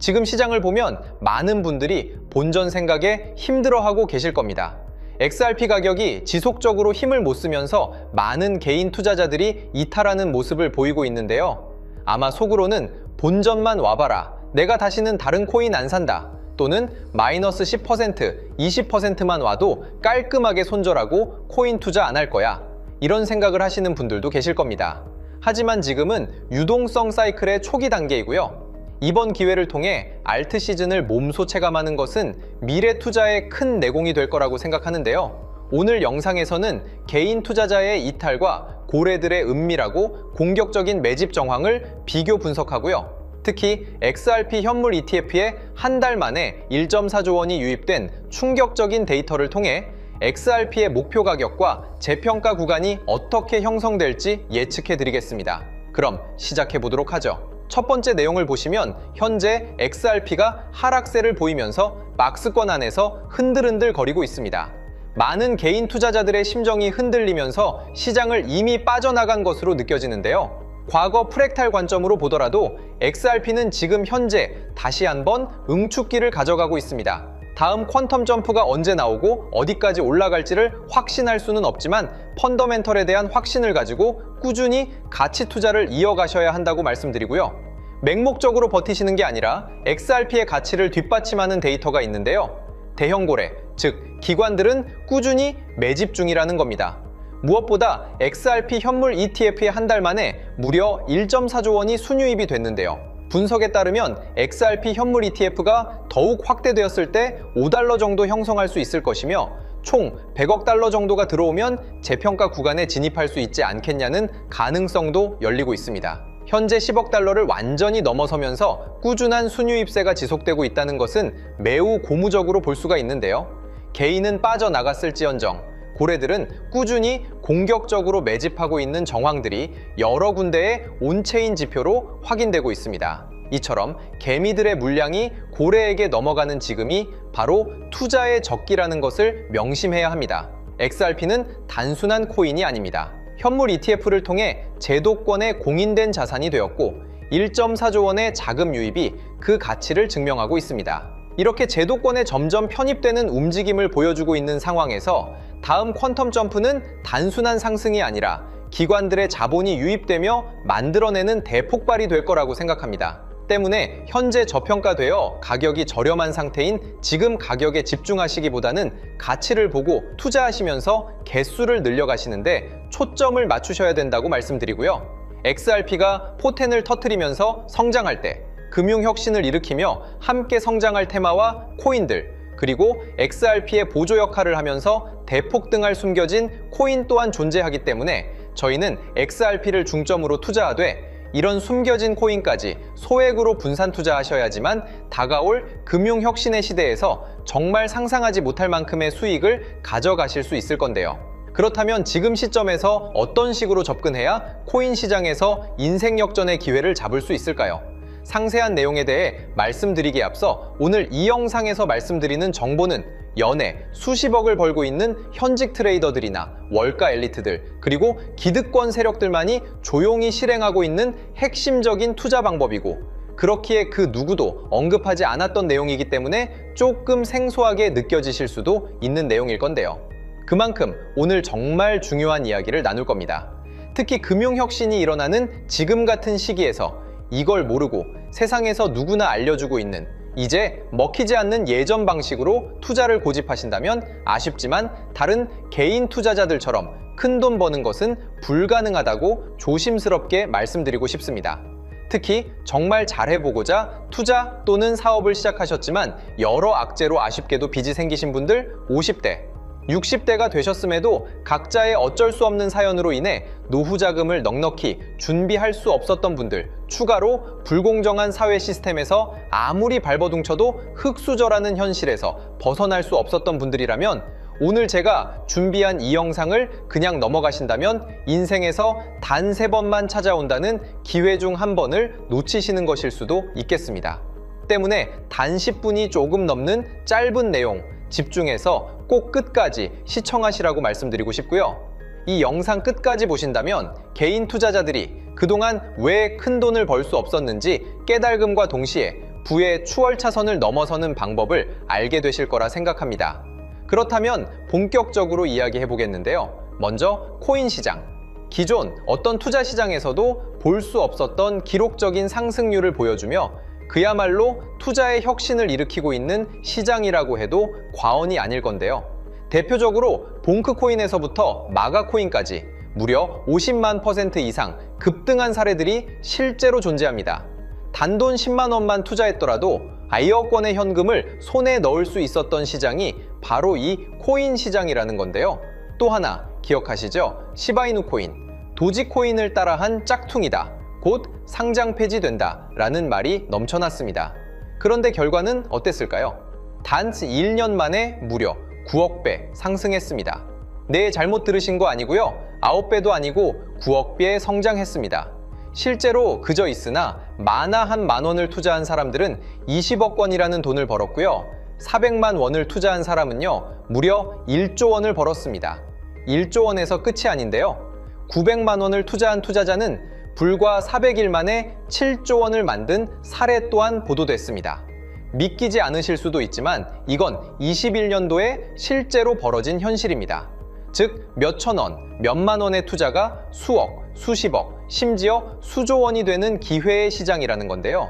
지금 시장을 보면 많은 분들이 본전 생각에 힘들어하고 계실 겁니다. XRP 가격이 지속적으로 힘을 못 쓰면서 많은 개인 투자자들이 이탈하는 모습을 보이고 있는데요. 아마 속으로는 본전만 와봐라, 내가 다시는 다른 코인 안 산다, 또는 마이너스 10%, 20%만 와도 깔끔하게 손절하고 코인 투자 안 할 거야, 이런 생각을 하시는 분들도 계실 겁니다. 하지만 지금은 유동성 사이클의 초기 단계이고요. 이번 기회를 통해 알트 시즌을 몸소 체감하는 것은 미래 투자에 큰 내공이 될 거라고 생각하는데요. 오늘 영상에서는 개인 투자자의 이탈과 고래들의 은밀하고 공격적인 매집 정황을 비교 분석하고요. 특히 XRP 현물 ETF에 한 달 만에 1.4조 원이 유입된 충격적인 데이터를 통해 XRP의 목표 가격과 재평가 구간이 어떻게 형성될지 예측해 드리겠습니다. 그럼 시작해 보도록 하죠. 첫 번째 내용을 보시면 현재 XRP가 하락세를 보이면서 박스권 안에서 흔들흔들 거리고 있습니다. 많은 개인 투자자들의 심정이 흔들리면서 시장을 이미 빠져나간 것으로 느껴지는데요. 과거 프랙탈 관점으로 보더라도 XRP는 지금 현재 다시 한번 응축기를 가져가고 있습니다. 다음 퀀텀 점프가 언제 나오고 어디까지 올라갈지를 확신할 수는 없지만 펀더멘털에 대한 확신을 가지고 꾸준히 가치 투자를 이어가셔야 한다고 말씀드리고요. 맹목적으로 버티시는 게 아니라 XRP의 가치를 뒷받침하는 데이터가 있는데요. 대형 고래, 즉 기관들은 꾸준히 매집 중이라는 겁니다. 무엇보다 XRP 현물 ETF에 한 달 만에 무려 1.4조 원이 순유입이 됐는데요. 분석에 따르면 XRP 현물 ETF가 더욱 확대되었을 때 $5 정도 형성할 수 있을 것이며 총 100억 달러 정도가 들어오면 재평가 구간에 진입할 수 있지 않겠냐는 가능성도 열리고 있습니다. 현재 10억 달러를 완전히 넘어서면서 꾸준한 순유입세가 지속되고 있다는 것은 매우 고무적으로 볼 수가 있는데요. 개인은 빠져나갔을지언정 고래들은 꾸준히 공격적으로 매집하고 있는 정황들이 여러 군데의 온체인 지표로 확인되고 있습니다. 이처럼 개미들의 물량이 고래에게 넘어가는 지금이 바로 투자의 적기라는 것을 명심해야 합니다. XRP는 단순한 코인이 아닙니다. 현물 ETF를 통해 제도권에 공인된 자산이 되었고 1.4조 원의 자금 유입이 그 가치를 증명하고 있습니다. 이렇게 제도권에 점점 편입되는 움직임을 보여주고 있는 상황에서 다음 퀀텀 점프는 단순한 상승이 아니라 기관들의 자본이 유입되며 만들어내는 대폭발이 될 거라고 생각합니다. 때문에 현재 저평가되어 가격이 저렴한 상태인 지금 가격에 집중하시기보다는 가치를 보고 투자하시면서 개수를 늘려가시는데 초점을 맞추셔야 된다고 말씀드리고요. XRP가 포텐을 터뜨리면서 성장할 때 금융혁신을 일으키며 함께 성장할 테마와 코인들, 그리고 XRP의 보조 역할을 하면서 대폭등할 숨겨진 코인 또한 존재하기 때문에 저희는 XRP를 중점으로 투자하되 이런 숨겨진 코인까지 소액으로 분산 투자하셔야지만 다가올 금융혁신의 시대에서 정말 상상하지 못할 만큼의 수익을 가져가실 수 있을 건데요. 그렇다면 지금 시점에서 어떤 식으로 접근해야 코인 시장에서 인생 역전의 기회를 잡을 수 있을까요? 상세한 내용에 대해 말씀드리기에 앞서 오늘 이 영상에서 말씀드리는 정보는 연에 수십억을 벌고 있는 현직 트레이더들이나 월가 엘리트들, 그리고 기득권 세력들만이 조용히 실행하고 있는 핵심적인 투자 방법이고 그렇기에 그 누구도 언급하지 않았던 내용이기 때문에 조금 생소하게 느껴지실 수도 있는 내용일 건데요. 그만큼 오늘 정말 중요한 이야기를 나눌 겁니다. 특히 금융혁신이 일어나는 지금 같은 시기에서 이걸 모르고 세상에서 누구나 알려주고 있는 이제 먹히지 않는 예전 방식으로 투자를 고집하신다면 아쉽지만 다른 개인 투자자들처럼 큰돈 버는 것은 불가능하다고 조심스럽게 말씀드리고 싶습니다. 특히 정말 잘해보고자 투자 또는 사업을 시작하셨지만 여러 악재로 아쉽게도 빚이 생기신 분들 50대, 60대가 되셨음에도 각자의 어쩔 수 없는 사연으로 인해 노후 자금을 넉넉히 준비할 수 없었던 분들, 추가로 불공정한 사회 시스템에서 아무리 발버둥쳐도 흙수저라는 현실에서 벗어날 수 없었던 분들이라면 오늘 제가 준비한 이 영상을 그냥 넘어가신다면 인생에서 단 3번만 찾아온다는 기회 중 한 번을 놓치시는 것일 수도 있겠습니다. 때문에 단 10분이 조금 넘는 짧은 내용 집중해서 꼭 끝까지 시청하시라고 말씀드리고 싶고요. 이 영상 끝까지 보신다면 개인 투자자들이 그동안 왜 큰 돈을 벌 수 없었는지 깨달음과 동시에 부의 추월 차선을 넘어서는 방법을 알게 되실 거라 생각합니다. 그렇다면 본격적으로 이야기해 보겠는데요. 먼저 코인 시장. 기존 어떤 투자 시장에서도 볼 수 없었던 기록적인 상승률을 보여주며 그야말로 투자의 혁신을 일으키고 있는 시장이라고 해도 과언이 아닐 건데요. 대표적으로 봉크코인에서부터 마가코인까지 무려 50만 % 이상 급등한 사례들이 실제로 존재합니다. 단돈 10만 원만 투자했더라도 1억 원의 현금을 손에 넣을 수 있었던 시장이 바로 이 코인 시장이라는 건데요. 또 하나 기억하시죠? 시바이누 코인, 도지코인을 따라한 짝퉁이다. 곧 상장 폐지된다 라는 말이 넘쳐났습니다. 그런데 결과는 어땠을까요? 단 1년 만에 무려 9억 배 상승했습니다. 네, 잘못 들으신 거 아니고요. 9배도 아니고 9억 배 성장했습니다. 실제로 그저 있으나 만화 한 만 원을 투자한 사람들은 20억 원이라는 돈을 벌었고요. 400만 원을 투자한 사람은요, 무려 1조 원을 벌었습니다. 1조 원에서 끝이 아닌데요. 900만 원을 투자한 투자자는 불과 400일 만에 7조 원을 만든 사례 또한 보도됐습니다. 믿기지 않으실 수도 있지만 이건 21년도에 실제로 벌어진 현실입니다. 즉, 몇천 원, 몇만 원의 투자가 수억, 수십억, 심지어 수조 원이 되는 기회의 시장이라는 건데요.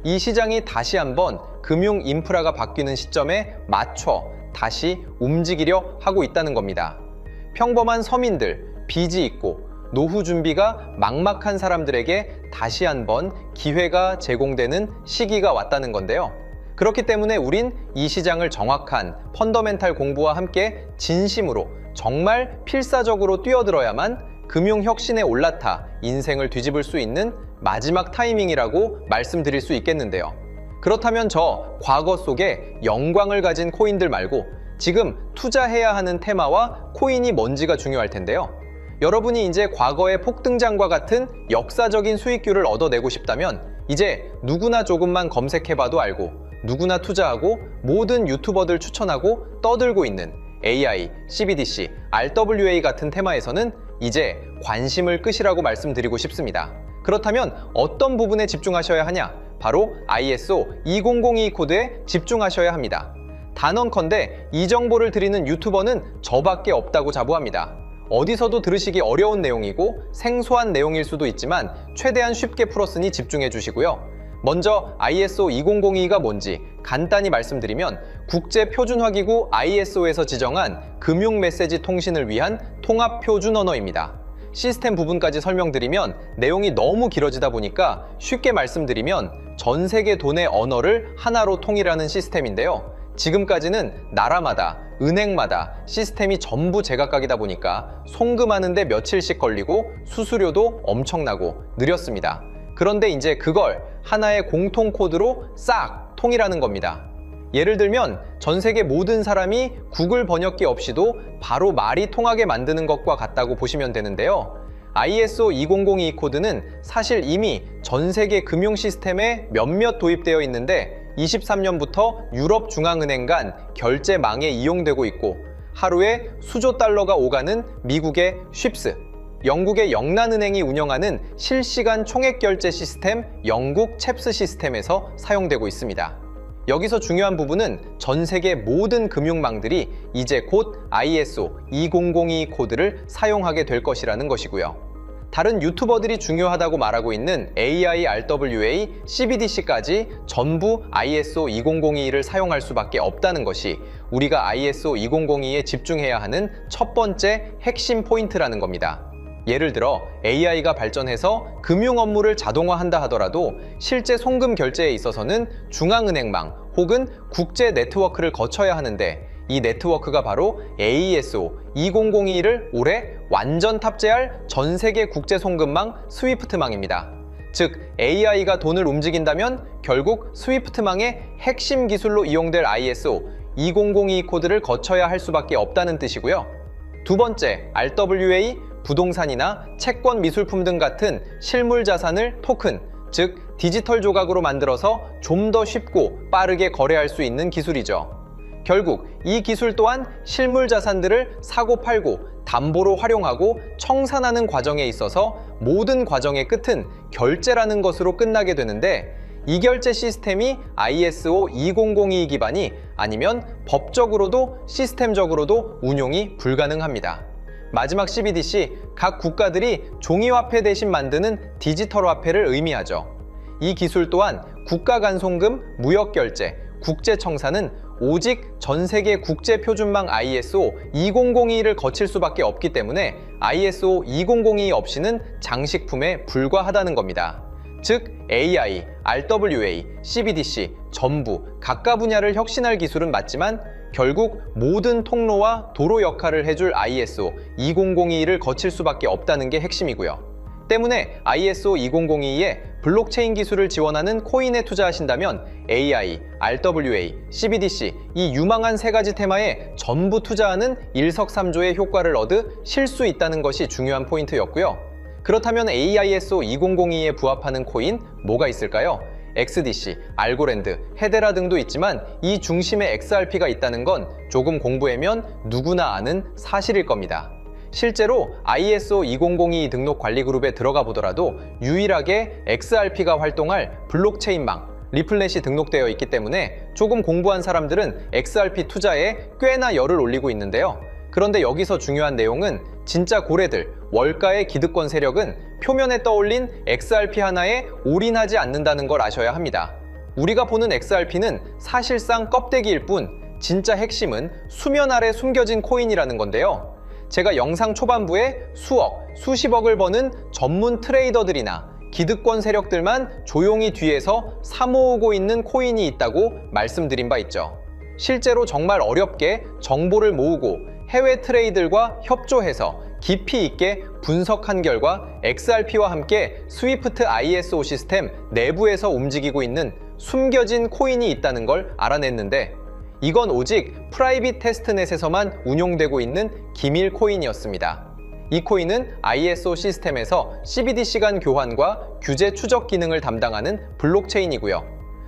이 시장이 다시 한번 금융 인프라가 바뀌는 시점에 맞춰 다시 움직이려 하고 있다는 겁니다. 평범한 서민들, 빚이 있고 노후 준비가 막막한 사람들에게 다시 한번 기회가 제공되는 시기가 왔다는 건데요. 그렇기 때문에 우린 이 시장을 정확한 펀더멘탈 공부와 함께 진심으로 정말 필사적으로 뛰어들어야만 금융혁신에 올라타 인생을 뒤집을 수 있는 마지막 타이밍이라고 말씀드릴 수 있겠는데요. 그렇다면 저 과거 속에 영광을 가진 코인들 말고 지금 투자해야 하는 테마와 코인이 뭔지가 중요할 텐데요. 여러분이 이제 과거의 폭등장과 같은 역사적인 수익률을 얻어내고 싶다면 이제 누구나 조금만 검색해봐도 알고 누구나 투자하고 모든 유튜버들 추천하고 떠들고 있는 AI, CBDC, RWA 같은 테마에서는 이제 관심을 끄시라고 말씀드리고 싶습니다. 그렇다면 어떤 부분에 집중하셔야 하냐? 바로 ISO 2002 코드에 집중하셔야 합니다. 단언컨대 이 정보를 드리는 유튜버는 저밖에 없다고 자부합니다. 어디서도 들으시기 어려운 내용이고 생소한 내용일 수도 있지만 최대한 쉽게 풀었으니 집중해 주시고요. 먼저 ISO 2002가 뭔지 간단히 말씀드리면 국제표준화기구 ISO에서 지정한 금융 메시지 통신을 위한 통합표준 언어입니다. 시스템 부분까지 설명드리면 내용이 너무 길어지다 보니까 쉽게 말씀드리면 전 세계 돈의 언어를 하나로 통일하는 시스템인데요. 지금까지는 나라마다, 은행마다 시스템이 전부 제각각이다 보니까 송금하는데 며칠씩 걸리고 수수료도 엄청나고 느렸습니다. 그런데 이제 그걸 하나의 공통 코드로 싹 통일하는 겁니다. 예를 들면 전 세계 모든 사람이 구글 번역기 없이도 바로 말이 통하게 만드는 것과 같다고 보시면 되는데요. ISO 2002 코드는 사실 이미 전 세계 금융 시스템에 몇몇 도입되어 있는데 23년부터 유럽중앙은행 간 결제망에 이용되고 있고 하루에 수조 달러가 오가는 미국의 쉽스, 영국의 영란은행이 운영하는 실시간 총액결제 시스템 영국 챕스 시스템에서 사용되고 있습니다. 여기서 중요한 부분은 전 세계 모든 금융망들이 이제 곧 ISO 2002 코드를 사용하게 될 것이라는 것이고요. 다른 유튜버들이 중요하다고 말하고 있는 AI, RWA, CBDC까지 전부 ISO 2002를 사용할 수밖에 없다는 것이 우리가 ISO 2002에 집중해야 하는 첫 번째 핵심 포인트라는 겁니다. 예를 들어 AI가 발전해서 금융 업무를 자동화한다 하더라도 실제 송금 결제에 있어서는 중앙은행망 혹은 국제 네트워크를 거쳐야 하는데 이 네트워크가 바로 AESO 2002를 올해 완전 탑재할 전 세계 국제 송금망 스위프트망입니다. 즉 AI가 돈을 움직인다면 결국 스위프트망의 핵심 기술로 이용될 ISO 2002 코드를 거쳐야 할 수밖에 없다는 뜻이고요. 두 번째, RWA, 부동산이나 채권 미술품 등 같은 실물 자산을 토큰, 즉 디지털 조각으로 만들어서 좀 더 쉽고 빠르게 거래할 수 있는 기술이죠. 결국 이 기술 또한 실물 자산들을 사고 팔고 담보로 활용하고 청산하는 과정에 있어서 모든 과정의 끝은 결제라는 것으로 끝나게 되는데 이결제 시스템이 ISO 2002 기반이 아니면 법적으로도 시스템적으로도 운용이 불가능합니다. 마지막 CBDC, 각 국가들이 종이화폐 대신 만드는 디지털 화폐를 의미하죠. 이 기술 또한 국가간송금, 무역결제, 국제청산은 오직 전세계 국제표준망 ISO 2002를 거칠 수밖에 없기 때문에 ISO 2002 없이는 장식품에 불과하다는 겁니다. 즉 AI, RWA, CBDC 전부 각각 분야를 혁신할 기술은 맞지만 결국 모든 통로와 도로 역할을 해줄 ISO 2002를 거칠 수밖에 없다는 게 핵심이고요. 때문에 ISO 2002에 블록체인 기술을 지원하는 코인에 투자하신다면 AI, RWA, CBDC 이 유망한 세 가지 테마에 전부 투자하는 일석삼조의 효과를 얻으실 수 있다는 것이 중요한 포인트였고요. 그렇다면 AISO 2002에 부합하는 코인 뭐가 있을까요? XDC, 알고랜드, 헤데라 등도 있지만 이 중심에 XRP가 있다는 건 조금 공부하면 누구나 아는 사실일 겁니다. 실제로 ISO 2002 등록 관리 그룹에 들어가 보더라도 유일하게 XRP가 활동할 블록체인망, 리플렛이 등록되어 있기 때문에 조금 공부한 사람들은 XRP 투자에 꽤나 열을 올리고 있는데요. 그런데 여기서 중요한 내용은 진짜 고래들, 월가의 기득권 세력은 표면에 떠올린 XRP 하나에 올인하지 않는다는 걸 아셔야 합니다. 우리가 보는 XRP는 사실상 껍데기일 뿐 진짜 핵심은 수면 아래 숨겨진 코인이라는 건데요. 제가 영상 초반부에 수억, 수십억을 버는 전문 트레이더들이나 기득권 세력들만 조용히 뒤에서 사모으고 있는 코인이 있다고 말씀드린 바 있죠. 실제로 정말 어렵게 정보를 모으고 해외 트레이들과 협조해서 깊이 있게 분석한 결과 XRP와 함께 스위프트 ISO 시스템 내부에서 움직이고 있는 숨겨진 코인이 있다는 걸 알아냈는데 이건 오직 프라이빗 테스트넷에서만 운용되고 있는 기밀 코인이었습니다. 이 코인은 ISO 시스템에서 CBDC 간 교환과 규제 추적 기능을 담당하는 블록체인이고요.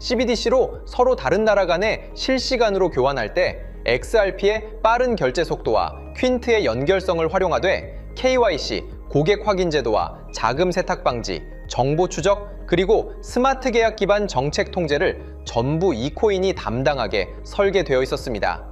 CBDC로 서로 다른 나라 간에 실시간으로 교환할 때 XRP의 빠른 결제 속도와 퀸트의 연결성을 활용하되 KYC, 고객 확인 제도와 자금 세탁 방지, 정보 추적, 그리고 스마트 계약 기반 정책 통제를 전부 이 코인이 담당하게 설계되어 있었습니다.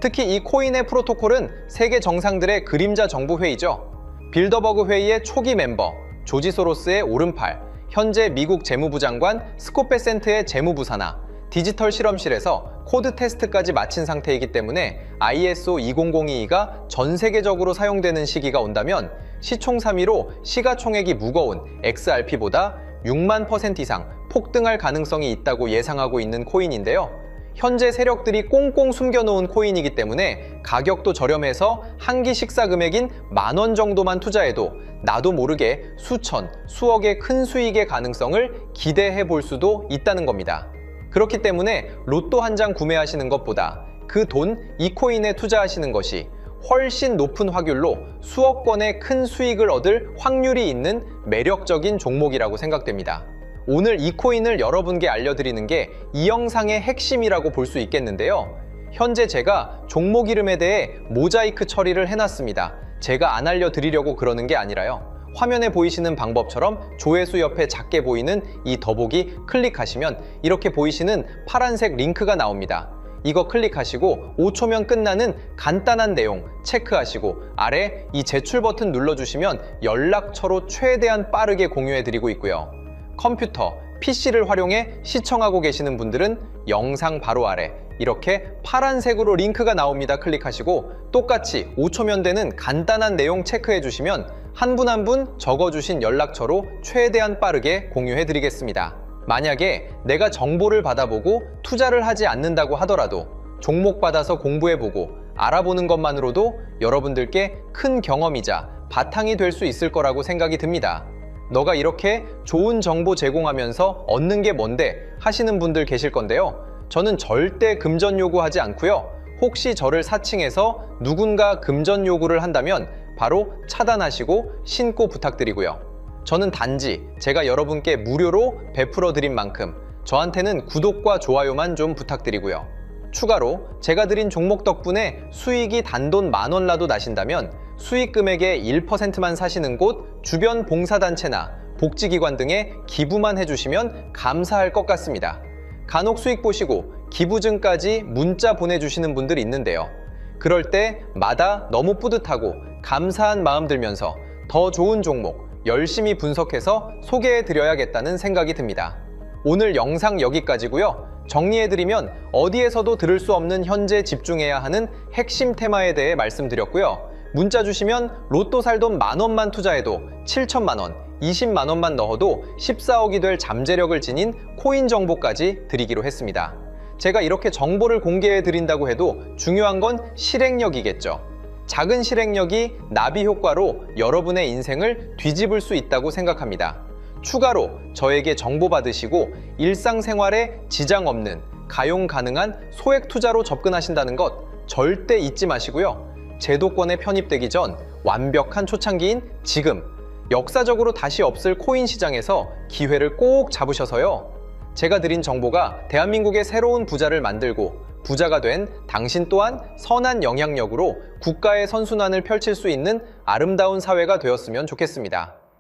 특히 이 코인의 프로토콜은 세계 정상들의 그림자 정부 회의죠. 빌더버그 회의의 초기 멤버, 조지 소로스의 오른팔, 현재 미국 재무부 장관 스콧 베센트의 재무부 산하, 디지털 실험실에서 코드 테스트까지 마친 상태이기 때문에 ISO 2002가 전 세계적으로 사용되는 시기가 온다면 시총삼위로 시가총액이 무거운 XRP보다 6만% 이상 폭등할 가능성이 있다고 예상하고 있는 코인인데요. 현재 세력들이 꽁꽁 숨겨놓은 코인이기 때문에 가격도 저렴해서 한 끼 식사 금액인 10,000원 정도만 투자해도 나도 모르게 수천, 수억의 큰 수익의 가능성을 기대해 볼 수도 있다는 겁니다. 그렇기 때문에 로또 한 장 구매하시는 것보다 그 돈 이 코인에 투자하시는 것이 훨씬 높은 확률로 수억 건의 큰 수익을 얻을 확률이 있는 매력적인 종목이라고 생각됩니다. 오늘 이 코인을 여러분께 알려드리는 게 이 영상의 핵심이라고 볼 수 있겠는데요. 현재 제가 종목 이름에 대해 모자이크 처리를 해놨습니다. 제가 안 알려드리려고 그러는 게 아니라요. 화면에 보이시는 방법처럼 조회수 옆에 작게 보이는 이 더보기 클릭하시면 이렇게 보이시는 파란색 링크가 나옵니다. 이거 클릭하시고 5초면 끝나는 간단한 내용 체크하시고 아래 이 제출 버튼 눌러주시면 연락처로 최대한 빠르게 공유해드리고 있고요. 컴퓨터, PC를 활용해 시청하고 계시는 분들은 영상 바로 아래 이렇게 파란색으로 링크가 나옵니다. 클릭하시고 똑같이 5초면 되는 간단한 내용 체크해 주시면 한 분 한 분 적어주신 연락처로 최대한 빠르게 공유해 드리겠습니다. 만약에 내가 정보를 받아보고 투자를 하지 않는다고 하더라도 종목 받아서 공부해보고 알아보는 것만으로도 여러분들께 큰 경험이자 바탕이 될 수 있을 거라고 생각이 듭니다. 너가 이렇게 좋은 정보 제공하면서 얻는 게 뭔데 하시는 분들 계실 건데요. 저는 절대 금전 요구하지 않고요. 혹시 저를 사칭해서 누군가 금전 요구를 한다면 바로 차단하시고 신고 부탁드리고요. 저는 단지 제가 여러분께 무료로 베풀어 드린 만큼 저한테는 구독과 좋아요만 좀 부탁드리고요. 추가로 제가 드린 종목 덕분에 수익이 단돈 10,000원라도 나신다면 수익 금액의 1%만 사시는 곳 주변 봉사단체나 복지기관 등에 기부만 해주시면 감사할 것 같습니다. 간혹 수익 보시고 기부증까지 문자 보내주시는 분들이 있는데요. 그럴 때마다 너무 뿌듯하고 감사한 마음 들면서 더 좋은 종목 열심히 분석해서 소개해드려야겠다는 생각이 듭니다. 오늘 영상 여기까지고요. 정리해드리면 어디에서도 들을 수 없는 현재 집중해야 하는 핵심 테마에 대해 말씀드렸고요. 문자 주시면 로또 살 돈 10,000원만 투자해도 7천만 원, 20만 원만 넣어도 14억이 될 잠재력을 지닌 코인 정보까지 드리기로 했습니다. 제가 이렇게 정보를 공개해 드린다고 해도 중요한 건 실행력이겠죠. 작은 실행력이 나비 효과로 여러분의 인생을 뒤집을 수 있다고 생각합니다. 추가로 저에게 정보 받으시고 일상생활에 지장 없는 가용 가능한 소액 투자로 접근하신다는 것 절대 잊지 마시고요. 제도권에 편입되기 전 완벽한 초창기인 지금 역사적으로 다시 없을 코인 시장에서 기회를 꼭 잡으셔서요. 제가 드린 정보가 대한민국의 새로운 부자를 만들고 부자가 된 당신 또한 선한 영향력으로 국가의 선순환을 펼칠 수 있는 아름다운 사회가 되었으면 좋겠습니다.